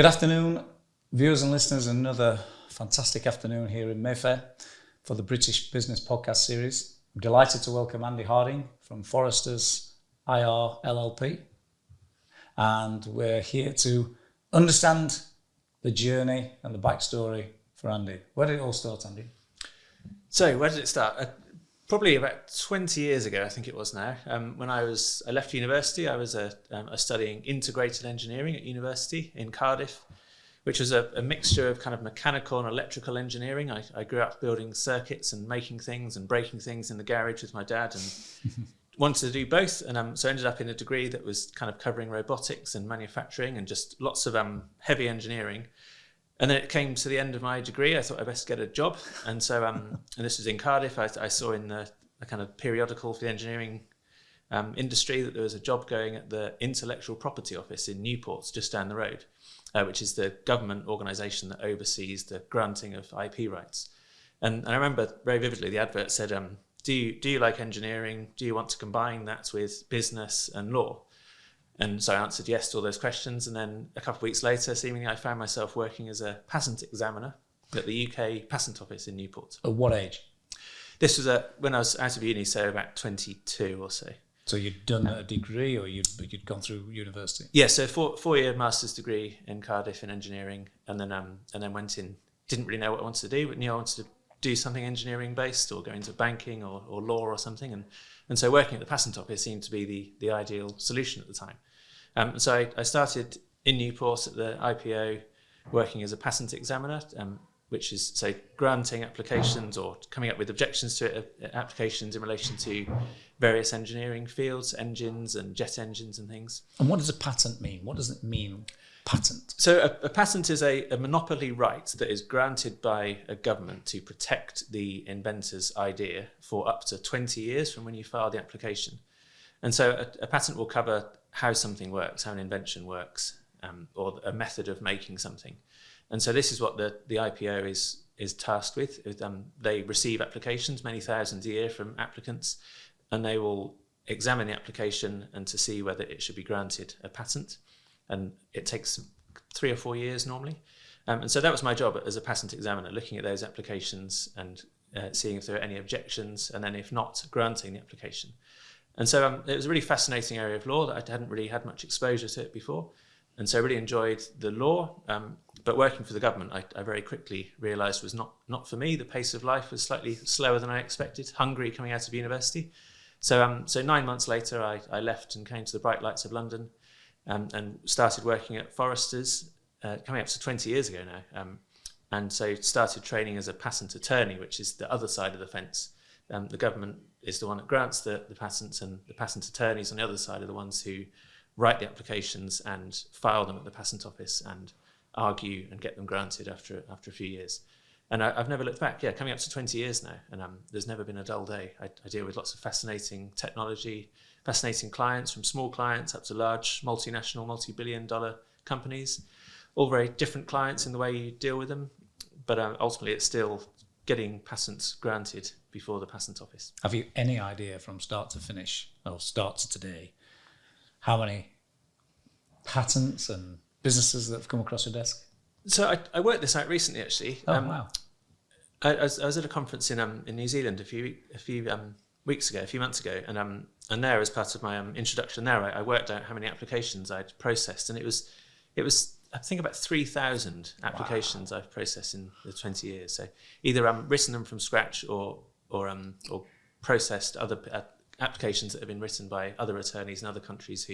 Good afternoon, viewers and listeners. Another fantastic afternoon here in Mayfair for the British Business Podcast Series. I'm delighted to welcome Andy Harding from Forresters-IP LLP. And we're here to understand the journey and the backstory for Andy. Where did it all start, Andy? So where did it start? Probably about 20 years ago, I think it was now. When I left university, I was studying integrated engineering at university in Cardiff, which was a mixture of kind of mechanical and electrical engineering. I grew up building circuits and making things and breaking things in the garage with my dad, and wanted to do both. And so I ended up in a degree that was kind of covering robotics and manufacturing and just lots of heavy engineering. And then it came to the end of my degree. I thought I'd best get a job. And so, and this was in Cardiff, I saw in a kind of periodical for the engineering industry that there was a job going at the Intellectual Property Office in Newport, just down the road, which is the government organisation that oversees the granting of IP rights. And I remember very vividly the advert said, do you like engineering? Do you want to combine that with business and law? And so I answered yes to all those questions. And then a couple of weeks later, seemingly, I found myself working as a patent examiner at the UK Patent Office in Newport. At what age? This was when I was out of uni, so about 22 or so. So you'd done a degree, or you'd gone through university? Yeah, so four-year master's degree in Cardiff in engineering, and then went in. Didn't really know what I wanted to do, but knew I wanted to do something engineering based, or go into banking or law or something. And so working at the Patent Office seemed to be the ideal solution at the time. So I started in Newport at the IPO, working as a patent examiner, which is, say, granting applications or coming up with objections to applications in relation to various engineering fields, engines and jet engines and things. And what does a patent mean? What does it mean, patent? So a patent is a monopoly right that is granted by a government to protect the inventor's idea for up to 20 years from when you file the application. And so a patent will cover how something works, how an invention works, or a method of making something. And so this is what the IPO is tasked with. They receive applications, many thousands a year from applicants, and they will examine the application and to see whether it should be granted a patent. And it takes 3 or 4 years normally. And so that was my job as a patent examiner, looking at those applications and seeing if there are any objections, and then if not, granting the application. And so it was a really fascinating area of law that I hadn't really had much exposure to it before. And so I really enjoyed the law, but working for the government, I very quickly realised was not for me. The pace of life was slightly slower than I expected, hungry coming out of university. So 9 months later, I left and came to the bright lights of London and started working at Forresters, coming up to 20 years ago now. And so started training as a patent attorney, which is the other side of the fence. The government is the one that grants the patents, and the patent attorneys on the other side are the ones who write the applications and file them at the patent office and argue and get them granted after a few years. And I've never looked back. Yeah, coming up to 20 years now, and there's never been a dull day. I deal with lots of fascinating technology, fascinating clients, from small clients up to large multinational, multi-billion-dollar companies, all very different clients in the way you deal with them. But ultimately, it's still getting patents granted before the patent office. Have you any idea from start to finish, or start to today, how many patents and businesses that have come across your desk? So I worked this out recently, actually. Oh, wow. I was at a conference in New Zealand a few months ago, and there, as part of my introduction there, I worked out how many applications I'd processed, and it was I think about 3,000 applications. Wow. I've processed in the 20 years. So either written them from scratch or processed other applications that have been written by other attorneys in other countries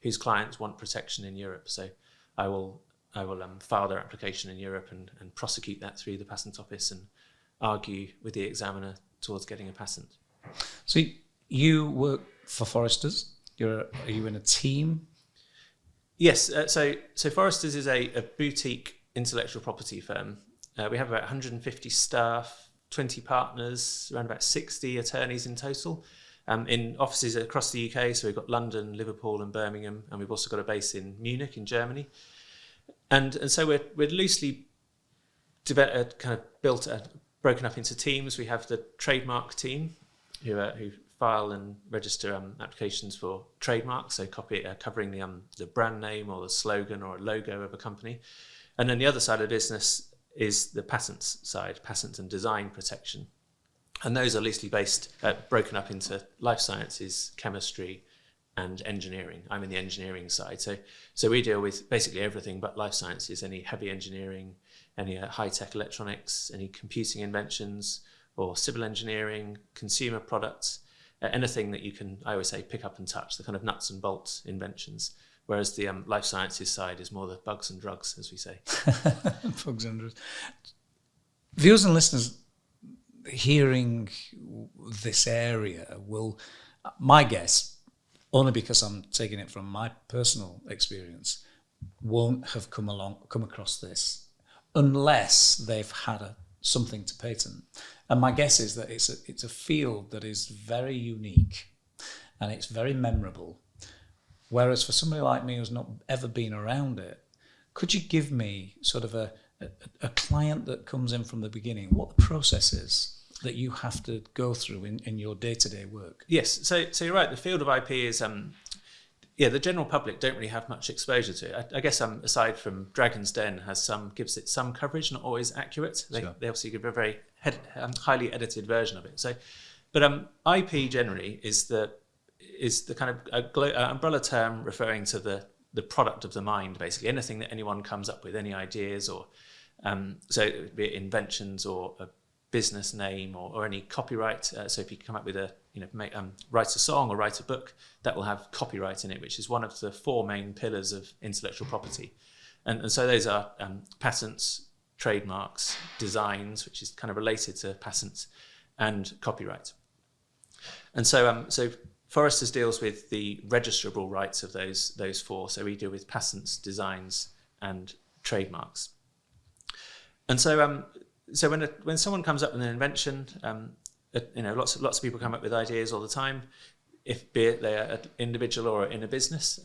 whose clients want protection in Europe. So I will file their application in Europe and prosecute that through the patent office and argue with the examiner towards getting a patent. So you work for Forresters. Are you in a team? Yes. So Forresters is a boutique intellectual property firm. We have about 150 staff, 20 partners, around about 60 attorneys in total. In offices across the UK, so we've got London, Liverpool and Birmingham, and we've also got a base in Munich in Germany. And so we're loosely broken up into teams. We have the trademark team, who file and register applications for trademarks, so covering the brand name or the slogan or a logo of a company. And then the other side of the business is the patents side, patent and design protection. And those are loosely broken up into life sciences, chemistry, and engineering. I'm in the engineering side. So we deal with basically everything but life sciences, any heavy engineering, any high-tech electronics, any computing inventions, or civil engineering, consumer products, anything that you can, I always say, pick up and touch, the kind of nuts and bolts inventions. Whereas the life sciences side is more the bugs and drugs, as we say. Bugs and drugs. Viewers and listeners hearing this area will, my guess, only because I'm taking it from my personal experience, won't have come across this unless they've had something to patent. And my guess is that it's a field that is very unique and it's very memorable. Whereas for somebody like me who's not ever been around it, could you give me sort of a client that comes in from the beginning, what the process is that you have to go through in your day-to-day work? Yes, so you're right. The field of IP is, the general public don't really have much exposure to it. I guess aside from Dragon's Den gives it some coverage, not always accurate. They obviously give a very highly edited version of it. But IP generally is the kind of umbrella term referring to the product of the mind, basically anything that anyone comes up with, any ideas or so be it inventions or a business name or any copyright. So if you come up with write a song or write a book, that will have copyright in it, which is one of the four main pillars of intellectual property. And so those are patents, trademarks, designs, which is kind of related to patents, and copyright. And so Forresters deals with the registrable rights of those four. So we deal with patents, designs, and trademarks. And so when someone comes up with an invention, lots of people come up with ideas all the time. Be it they're an individual or in a business,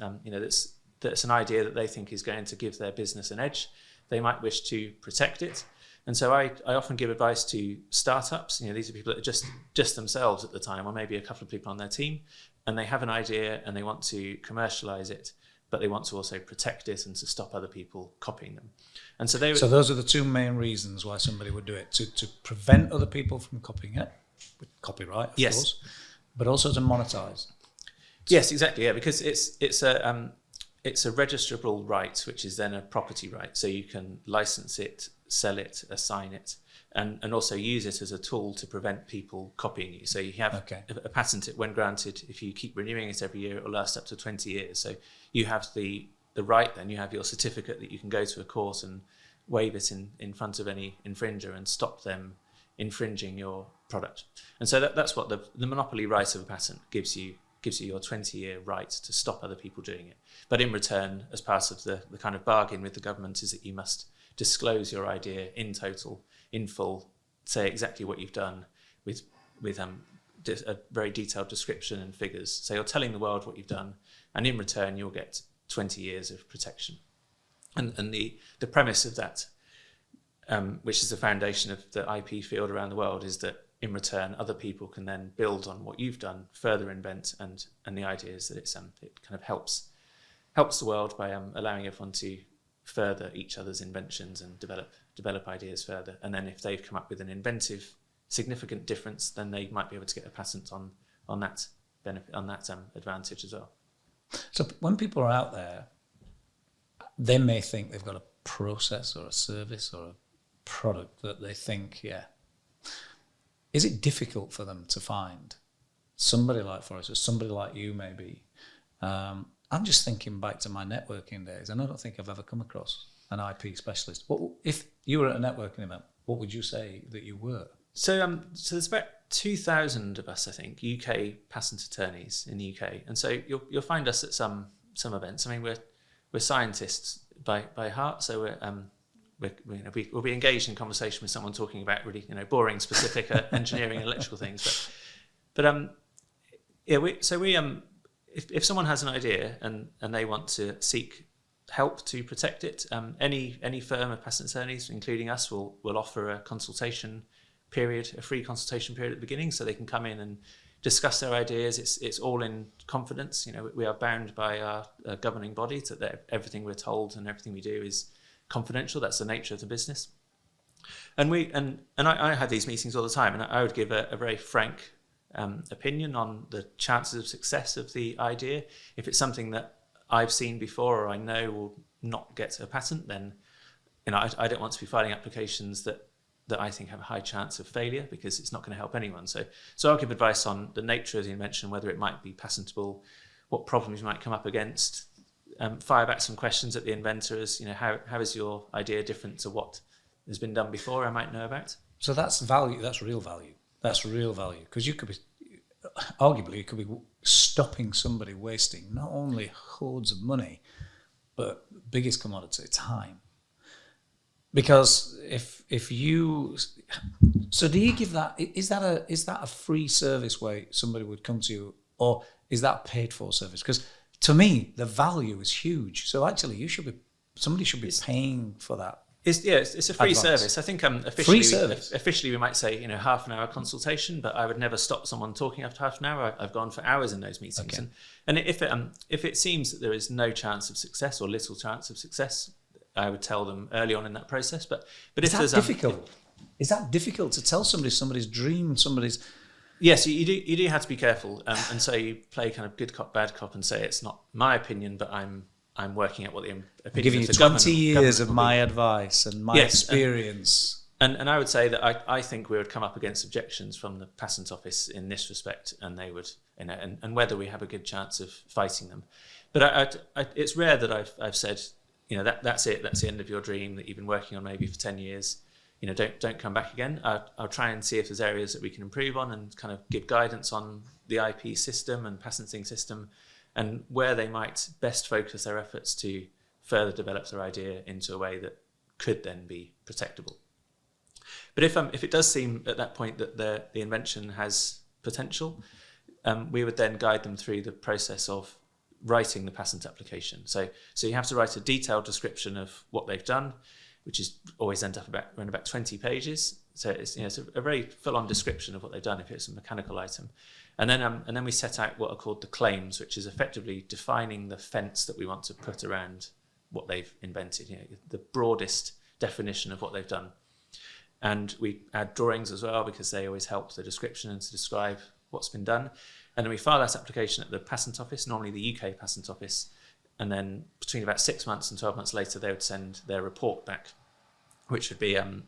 that's an idea that they think is going to give their business an edge. They might wish to protect it. And so I often give advice to startups. These are people that are just themselves at the time, or maybe a couple of people on their team, and they have an idea and they want to commercialize it, but they want to also protect it and to stop other people copying them. And so those are the two main reasons why somebody would do it: to prevent other people from copying it, with copyright, of course, but also to monetize. Yes, exactly. Yeah, because it's a registrable right, which is then a property right. So you can license it, sell it, assign it, and also use it as a tool to prevent people copying you. So you have a patent, when granted, if you keep renewing it every year, it will last up to 20 years. So you have the right, then you have your certificate that you can go to a court and waive it in front of any infringer and stop them infringing your product. And so that's what the monopoly right of a patent gives you your 20-year right to stop other people doing it. But in return, as part of the kind of bargain with the government, is that you must disclose your idea in total, in full, say exactly what you've done with a very detailed description and figures. So you're telling the world what you've done, and in return you'll get 20 years of protection. And the premise of that, which is the foundation of the IP field around the world, is that in return other people can then build on what you've done, further invent, and the idea is that it kind of helps the world by allowing everyone to further each other's inventions and develop ideas further. And then if they've come up with an inventive, significant difference, then they might be able to get a patent on that benefit, on that advantage as well. So when people are out there, they may think they've got a process or a service or a product that they think, is it difficult for them to find somebody like Forrester, somebody like you maybe? I'm just thinking back to my networking days, and I don't think I've ever come across an IP specialist. If you were at a networking event, what would you say that you were? So there's about 2,000 of us, I think, UK patent attorneys in the UK, and so you'll find us at some events. I mean, we're scientists by heart, so we'll be engaged in conversation with someone talking about really boring, specific engineering and electrical things, but if someone has an idea and they want to seek help to protect it, any firm of patent attorneys, including us, will offer a consultation period, a free consultation period at the beginning, so they can come in and discuss their ideas. It's all in confidence. We are bound by our governing body that everything we're told and everything we do is confidential. That's the nature of the business. And I had these meetings all the time, and I would give a very frank opinion on the chances of success of the idea. If it's something that I've seen before or I know will not get a patent, then I don't want to be filing applications that I think have a high chance of failure, because it's not going to help anyone. So I'll give advice on the nature of the invention, whether it might be patentable, what problems you might come up against, fire back some questions at the inventor as, how is your idea different to what has been done before I might know about. So that's value, that's real value. That's real value, because you could be, arguably, you could be stopping somebody wasting not only hordes of money, but biggest commodity, time. Because if you, so do you give that? Is that a free service where somebody would come to you, or is that a paid for service? Because to me, the value is huge. So actually, somebody should be paying for that. It's a free service. I think officially we might say half an hour consultation, but I would never stop someone talking after half an hour. I've gone for hours in those meetings, okay. and if it seems that there is no chance of success or little chance of success, I would tell them early on in that process. But is that difficult? Is that difficult to tell somebody's dream, somebody's? Yes, you do have to be careful, and so you play kind of good cop, bad cop, and say it's not my opinion, but I'm working out what the opinion giving of you the 20 years of my advice and my experience. And I would say that I think we would come up against objections from the patent office in this respect, and they would, and whether we have a good chance of fighting them. But it's rare that I've said, that's it, that's the end of your dream that you've been working on maybe for 10 years. Don't come back again. I'll try and see if there's areas that we can improve on and kind of give guidance on the IP system and patenting system, and where they might best focus their efforts to further develop their idea into a way that could then be protectable. But if it does seem at that point that the invention has potential, we would then guide them through the process of writing the patent application. So you have to write a detailed description of what they've done, which is always end up around about 20 pages. So it's a very full-on description of what they've done if it's a mechanical item. And then we set out what are called the claims, which is effectively defining the fence that we want to put around what they've invented, the broadest definition of what they've done. And we add drawings as well, because they always help the description and to describe what's been done. And then we file that application at the patent office, normally the UK patent office. And then between about 6 months and 12 months later, they would send their report back, which would be an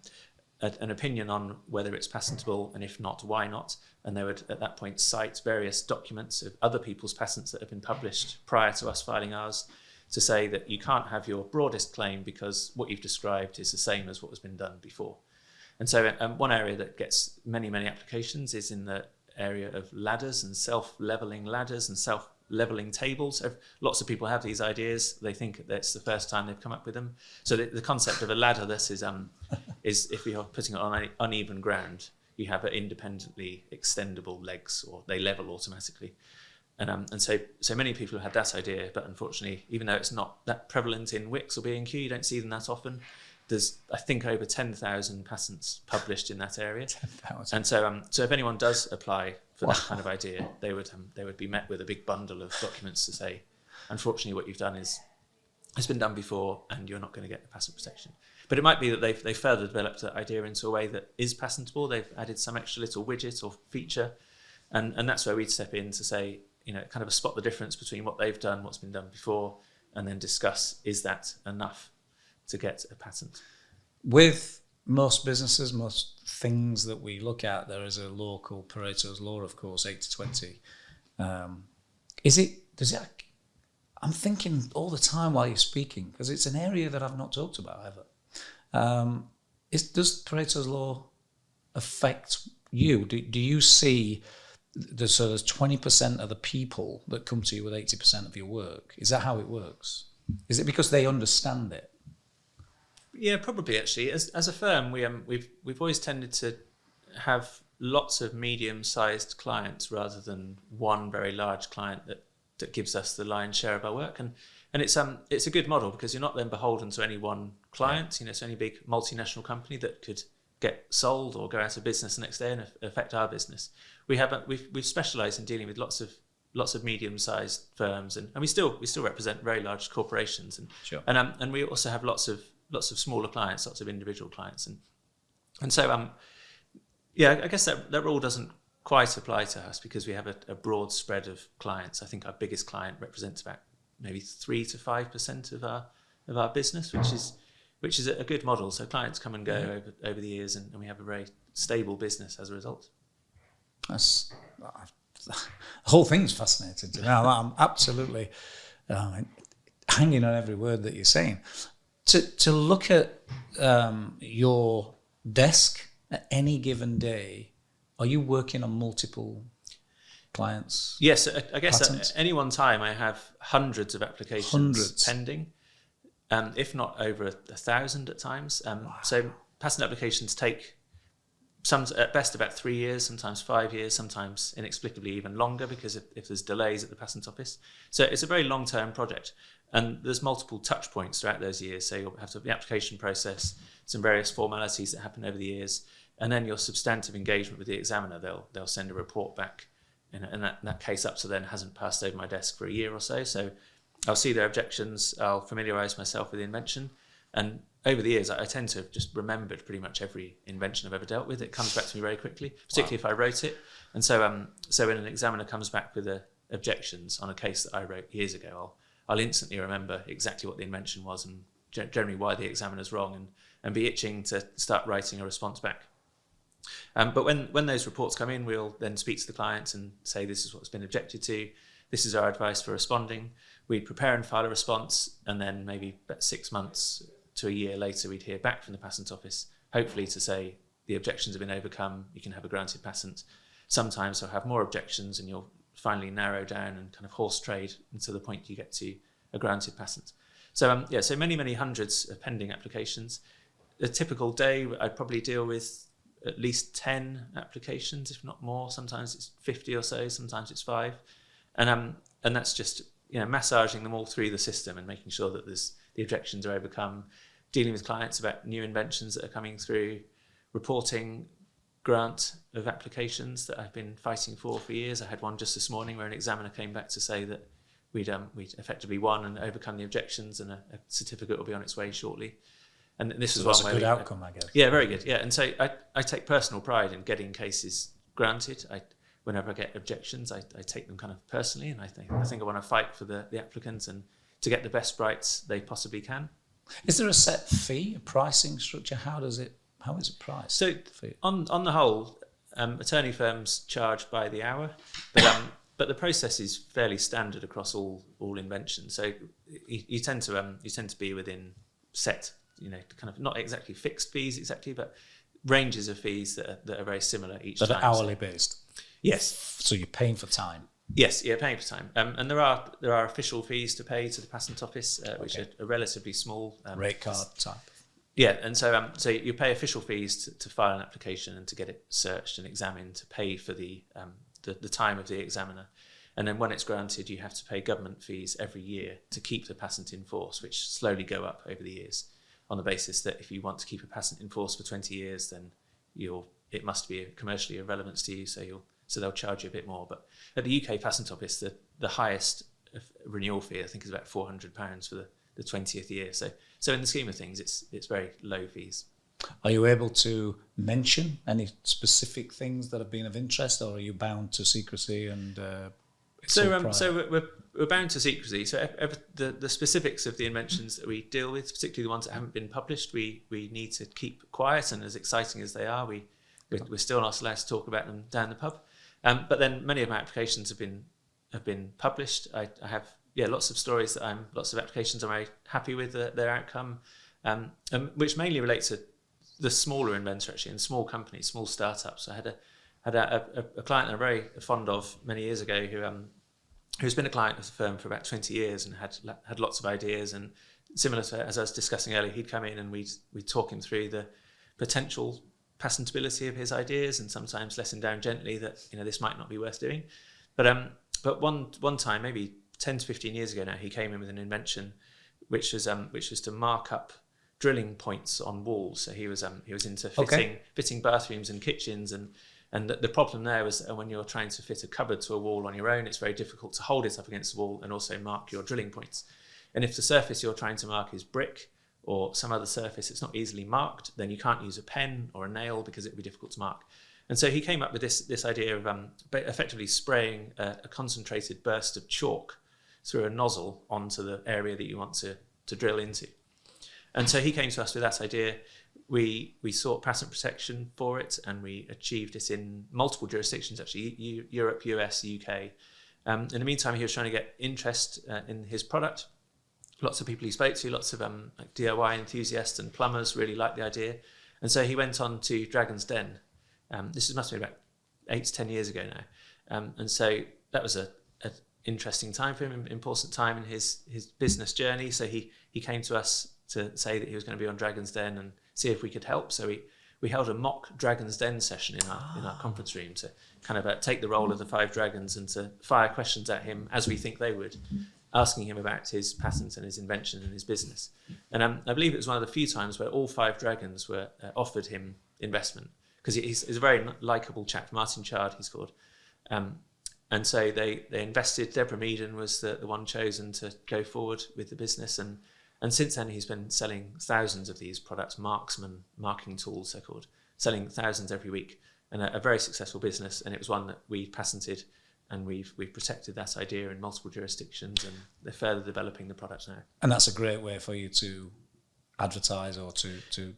opinion on whether it's patentable, and if not, why not. And they would at that point cite various documents of other people's patents that have been published prior to us filing ours, to say that you can't have your broadest claim because what you've described is the same as what has been done before. And so one area that gets many, many applications is in the area of ladders and self-leveling ladders and self-leveling tables. So lots of people have these ideas. They think that's the first time they've come up with them. So the concept of a ladder, this is if you're putting it on uneven ground, you have independently extendable legs, or they level automatically. And so many people have had that idea, but unfortunately, even though it's not that prevalent in Wix or B&Q, you don't see them that often. There's, I think, over 10,000 patents published in that area. 10,000. And so if anyone does apply for that kind of idea, they would be met with a big bundle of documents to say, unfortunately, what you've done has been done before, and you're not going to get the patent protection. But it might be that they've further developed that idea into a way that is patentable. They've added some extra little widget or feature, and that's where we'd step in to say, kind of spot the difference between what they've done, what's been done before, and then discuss, is that enough to get a patent? With most businesses, most things that we look at, there is a law called Pareto's Law, of course, 80-20. I'm thinking all the time while you're speaking, because it's an area that I've not talked about ever. Does Pareto's Law affect you? Do you see there's 20% of the people that come to you with 80% of your work? Is that how it works? Is it because they understand it? Yeah, probably actually. As a firm, we've always tended to have lots of medium-sized clients rather than one very large client that gives us the lion's share of our work, and it's a good model, because you're not then beholden to any one client. It's any big multinational company that could get sold or go out of business the next day and affect our business. we've specialised in dealing with lots of medium-sized firms, and we still represent very large corporations, and Sure. and we also have lots of smaller clients, lots of individual clients, and so yeah, I guess that rule doesn't quite apply to us because we have a broad spread of clients. I think our biggest client represents about maybe 3 to 5% of our business, which is a good model. So clients come and go over the years, and we have a very stable business as a result. The whole thing's fascinating to me. I'm absolutely hanging on every word that you're saying. To look at your desk at any given day, are you working on multiple clients? Yes, I guess patents? at any one time I have hundreds of applications pending, if not over 1,000 at times. Wow. So patent applications take some at best about 3 years, sometimes 5 years, sometimes inexplicably even longer because if there's delays at the patent office. So it's a very long-term project, and there's multiple touch points throughout those years. So you'll have to have the application process, some various formalities that happen over the years, and then your substantive engagement with the examiner. They'll send a report back, and that case up to then hasn't passed over my desk for a year or so. So I'll see their objections, I'll familiarise myself with the invention, and over the years I tend to have just remembered pretty much every invention I've ever dealt with. It comes back to me very quickly, particularly if I wrote it. And so when an examiner comes back with objections on a case that I wrote years ago, I'll instantly remember exactly what the invention was and generally why the examiner's wrong, and be itching to start writing a response back. But when those reports come in, we'll then speak to the client and say, this is what's been objected to, this is our advice for responding. We'd prepare and file a response, and then maybe about 6 months to a year later, we'd hear back from the patent office, hopefully to say the objections have been overcome, you can have a granted patent. Sometimes they'll have more objections, and you'll finally narrow down and kind of horse trade until the point you get to a granted patent. So so many hundreds of pending applications. A typical day, I'd probably deal with at least 10 applications, if not more. Sometimes it's 50 or so, sometimes it's 5, and that's just massaging them all through the system and making sure that the objections are overcome, dealing with clients about new inventions that are coming through, reporting grant of applications that I've been fighting for years. I had one just this morning where an examiner came back to say that we'd effectively won and overcome the objections, and a certificate will be on its way shortly. And this is a good outcome, I guess. Yeah, very good. Yeah, and so I take personal pride in getting cases granted. Whenever I get objections, I take them kind of personally, and I think I want to fight for the applicants and to get the best rights they possibly can. Is there a set fee, a pricing structure? How is it priced? So on the whole, attorney firms charge by the hour, but the process is fairly standard across all inventions. So you tend to be within set, kind of not exactly fixed fees exactly, but ranges of fees that are very similar each time. That are hourly based. Yes. So you're paying for time. Yes, yeah, paying for time. And there are official fees to pay to the patent office, which are relatively small. Rate card type. Yeah, and so you pay official fees to file an application and to get it searched and examined, to pay for the time of the examiner. And then when it's granted, you have to pay government fees every year to keep the patent in force, which slowly go up over the years, on the basis that if you want to keep a patent in force for 20 years, then it must be commercially of relevance to you, so they'll charge you a bit more. But at the UK Patent Office, the highest renewal fee, I think, is about £400 for the 20th year. So in the scheme of things, it's very low fees. Are you able to mention any specific things that have been of interest, or are you bound to secrecy and? So we're bound to secrecy. So the specifics of the inventions that we deal with, particularly the ones that haven't been published, we need to keep quiet. And as exciting as they are, we're still not allowed to talk about them down the pub. But then many of my applications have been published. I have lots of stories lots of applications I'm very happy with their outcome, which mainly relate to the smaller inventor actually, and small companies, small startups. I had a client I'm very fond of many years ago who's been a client of the firm for about 20 years and had lots of ideas. And similar to as I was discussing earlier, he'd come in and we'd talk him through the potential patentability of his ideas, and sometimes let him down gently that this might not be worth doing. But one time, maybe 10 to 15 years ago now, he came in with an invention which was to mark up drilling points on walls. So he was into fitting bathrooms and kitchens, and And the problem there was that when you're trying to fit a cupboard to a wall on your own, it's very difficult to hold it up against the wall and also mark your drilling points. And if the surface you're trying to mark is brick or some other surface that's not easily marked, then you can't use a pen or a nail because it would be difficult to mark. And so he came up with this idea of effectively spraying a concentrated burst of chalk through a nozzle onto the area that you want to drill into. And so he came to us with that idea. We sought patent protection for it, and we achieved it in multiple jurisdictions, actually, Europe, US, UK. In the meantime, he was trying to get interest in his product. Lots of people he spoke to, lots of like DIY enthusiasts and plumbers really liked the idea. And so he went on to Dragon's Den. This must have been about 8 to 10 years ago now. And so that was an interesting time for him, important time in his business journey. So he came to us to say that he was going to be on Dragon's Den and see if we could help. So we held a mock Dragon's Den session in our conference room to kind of take the role of the 5 dragons and to fire questions at him as we think they would, asking him about his patents and his invention and his business. And I believe it was one of the few times where all 5 dragons were offered him investment, because he's a very likeable chap. Martin Chard, he's called. And so they invested. Deborah Meaden was the one chosen to go forward with the business. And since then, he's been selling thousands of these products, Marksman marking tools, they're called, selling thousands every week, and a very successful business. And it was one that we patented, and we've protected that idea in multiple jurisdictions, and they're further developing the product now. And that's a great way for you to advertise or to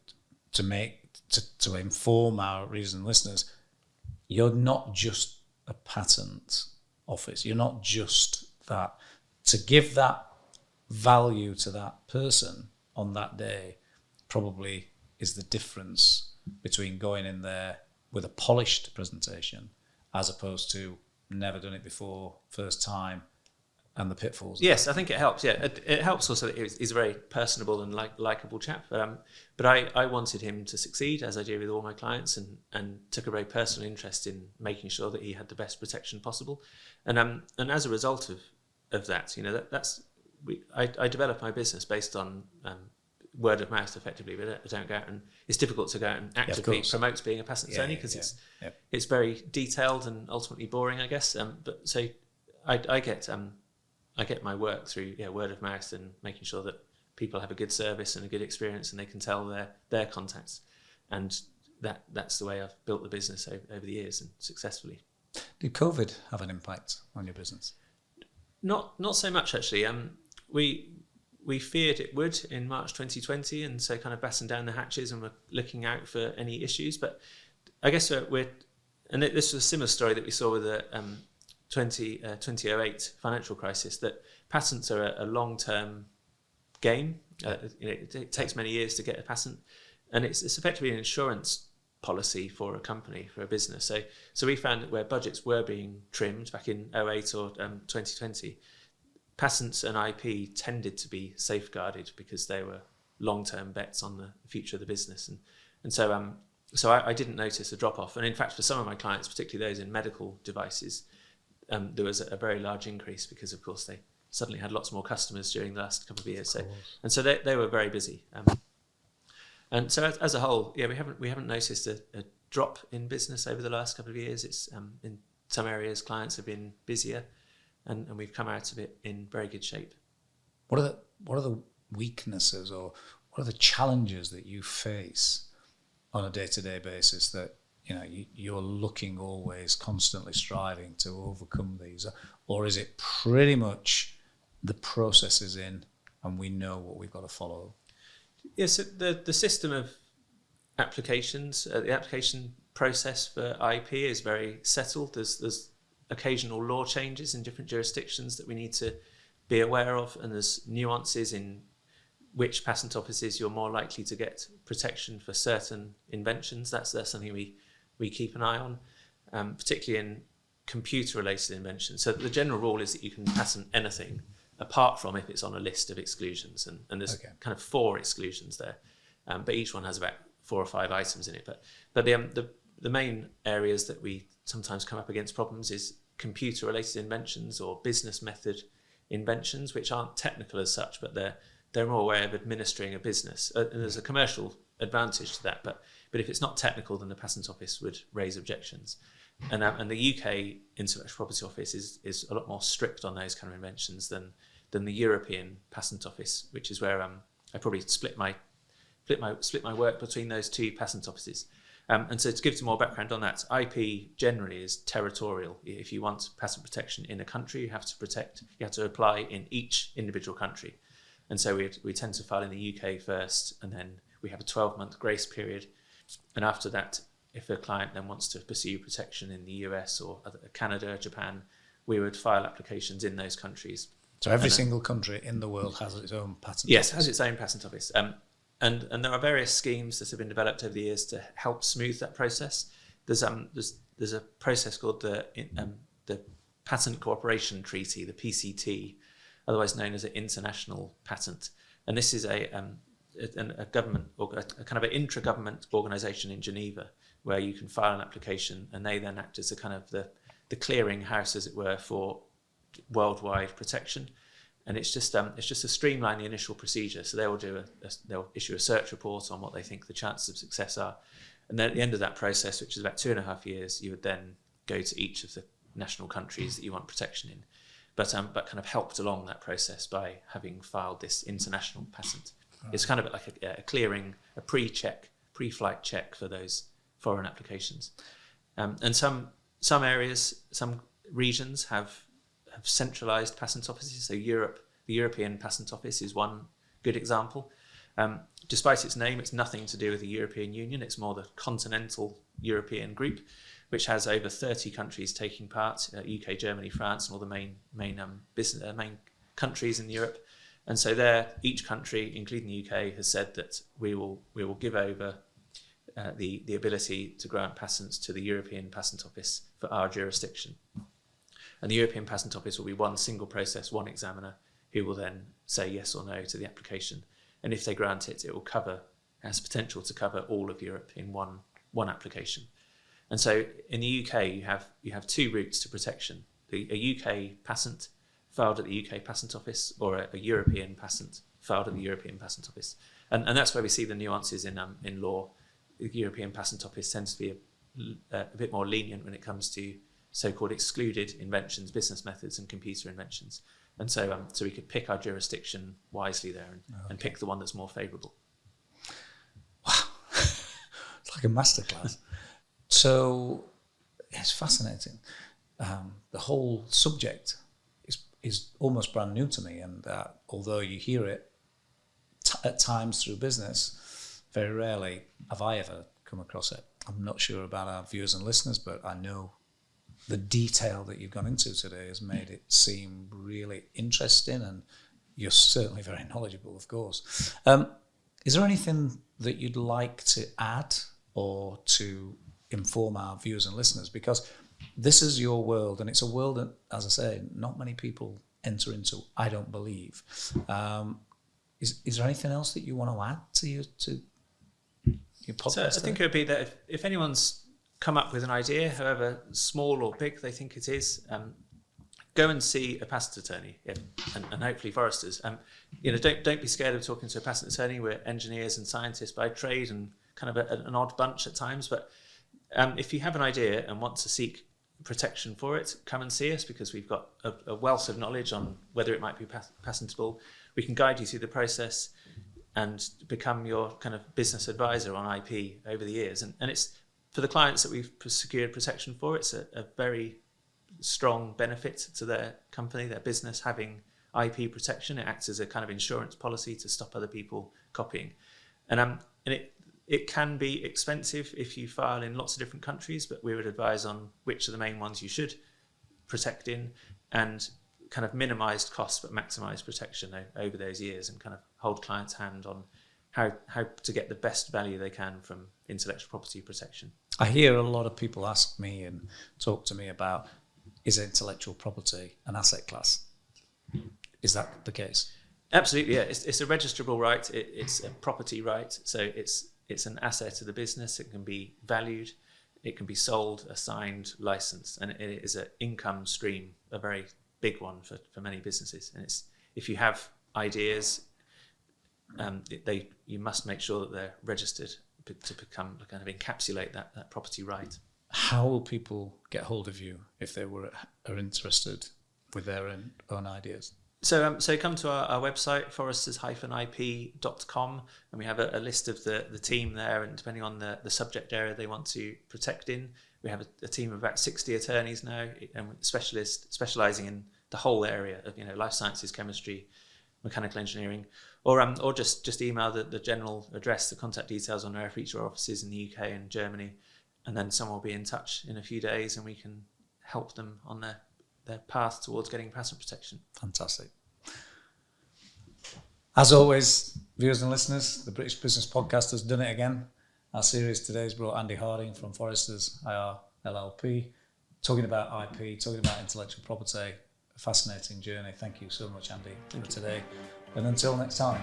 inform our readers and listeners. You're not just a patent office. You're not just that. To give that value to that person on that day probably is the difference between going in there with a polished presentation as opposed to never done it before, first time, and the pitfalls. Yes, I think it helps. Yeah, it helps also that he's a very personable and likeable chap. But I wanted him to succeed, as I do with all my clients, and took a very personal interest in making sure that he had the best protection possible. And as a result of that, I developed my business based on word of mouth, effectively. But I don't go out, and it's difficult to go out and actively promote being a patent attorney because it's very detailed and ultimately boring, I guess. But so I get my work through word of mouth and making sure that people have a good service and a good experience, and they can tell their contacts. And that's the way I've built the business over the years, and successfully. Did COVID have an impact on your business? Not so much, actually. We feared it would in March 2020, and so kind of battened down the hatches and we're looking out for any issues. But I guess this was a similar story that we saw with the 2008 financial crisis, that patents are a long-term game. It takes many years to get a patent, and it's effectively an insurance policy for a company, for a business. So we found that where budgets were being trimmed back in 2008 or 2020, patents and IP tended to be safeguarded because they were long-term bets on the future of the business. And so I didn't notice a drop-off. And in fact, for some of my clients, particularly those in medical devices, there was a very large increase because, of course, they suddenly had lots more customers during the last couple of years. And so they were very busy. And so as a whole, we haven't noticed a drop in business over the last couple of years. It's in some areas clients have been busier, and we've come out of it in very good shape. What are the weaknesses, or what are the challenges that you face on a day-to-day basis that you're looking always, constantly striving to overcome these? Or is it pretty much the process is in and we know what we've got to follow? Yes, the system of applications, the application process for IP is very settled. There's occasional law changes in different jurisdictions that we need to be aware of, and there's nuances in which patent offices you're more likely to get protection for certain inventions. That's something we keep an eye on, particularly in computer-related inventions. So the general rule is that you can patent anything, apart from if it's on a list of exclusions, and there's kind of 4 exclusions there, but each one has about 4 or 5 items in it. But the main areas that we sometimes come up against problems is computer-related inventions or business method inventions, which aren't technical as such, but they're more a way of administering a business. And there's a commercial advantage to that, but But if it's not technical, then the Patent Office would raise objections. And the UK Intellectual Property Office is a lot more strict on those kind of inventions than the European Patent Office, which is where I probably split my work between those two patent offices. And so to give some more background on that, IP generally is territorial. If you want patent protection in a country, you have to apply in each individual country. And so we tend to file in the UK first, and then we have a 12-month grace period. And after that, if a client then wants to pursue protection in the US or Canada, Japan, we would file applications in those countries. So every single country in the world has its own patent office? Yes, has its own patent office. And there are various schemes that have been developed over the years to help smooth that process. There's a process called the Patent Cooperation Treaty, the PCT, otherwise known as an international patent. And this is a government or a kind of an intra-government organisation in Geneva where you can file an application, and they then act as a kind of the clearing house, as it were, for worldwide protection. And it's just to streamline the initial procedure. So they'll issue a search report on what they think the chances of success are, and then at the end of that process, which is about 2.5 years, you would then go to each of the national countries that you want protection in, but kind of helped along that process by having filed this international patent. Right. It's kind of like a clearing, a pre-flight check for those foreign applications, and some areas, some regions have centralised patent offices. So the European Patent Office is one good example. Despite its name, it's nothing to do with the European Union. It's more the continental European group, which has over 30 countries taking part: UK, Germany, France, and all the main countries in Europe. And so there, each country, including the UK, has said that we will give over the ability to grant patents to the European Patent Office for our jurisdiction. And the European Patent Office will be one single process, one examiner, who will then say yes or no to the application. And if they grant it, it has potential to cover all of Europe in one application. And so in the UK, you have two routes to protection: a UK patent filed at the UK Patent Office, or a European patent filed at the European Patent Office. And that's where we see the nuances in law. The European Patent Office tends to be a bit more lenient when it comes to so-called excluded inventions, business methods, and computer inventions. And so we could pick our jurisdiction wisely there and pick the one that's more favourable. Wow, it's like a masterclass. So it's fascinating. The whole subject is almost brand new to me, and although you hear it at times through business, very rarely have I ever come across it. I'm not sure about our viewers and listeners, but I know the detail that you've gone into today has made it seem really interesting, and you're certainly very knowledgeable, of course. Is there anything that you'd like to add or to inform our viewers and listeners? Because this is your world, and it's a world that, as I say, not many people enter into, I don't believe. Is there anything else that you want to add to your podcast? So I think it would be that if anyone's come up with an idea, however small or big they think it is, go and see a patent attorney, and hopefully Forresters. Don't be scared of talking to a patent attorney. We're engineers and scientists by trade, and kind of an odd bunch at times. But if you have an idea and want to seek protection for it, come and see us, because we've got a wealth of knowledge on whether it might be patentable. We can guide you through the process and become your kind of business advisor on IP over the years. And it's, for the clients that we've secured protection for, it's a very strong benefit to their company, their business, having IP protection. It acts as a kind of insurance policy to stop other people copying. And it can be expensive if you file in lots of different countries, but we would advise on which are the main ones you should protect in, and kind of minimised costs but maximised protection over those years, and kind of hold clients' hand on how to get the best value they can from intellectual property protection. I hear a lot of people ask me and talk to me about, is intellectual property an asset class? Is that the case? Absolutely, yeah. It's a registrable right. It's a property right. So it's an asset of the business. It can be valued. It can be sold, assigned, licensed, and it is an income stream, a very big one for many businesses. And if you have ideas, you must make sure that they're registered to become kind of encapsulate that property right. How will people get hold of you if they are interested with their own ideas? So come to our website, Forresters-IP.com, and we have a list of the team there, and depending on the subject area they want to protect in, we have a team of about 60 attorneys now, and specialists specialising in the whole area of life sciences, chemistry, mechanical engineering, or just email the general address, the contact details on there for each of our offices in the UK and Germany, and then someone will be in touch in a few days, and we can help them on their path towards getting patent protection. Fantastic. As always, viewers and listeners, the British Business Podcast has done it again. Our series today has brought Andy Harding from Forresters-IP LLP, talking about IP, talking about intellectual property. A fascinating journey. Thank you so much, Andy, for today. And until next time.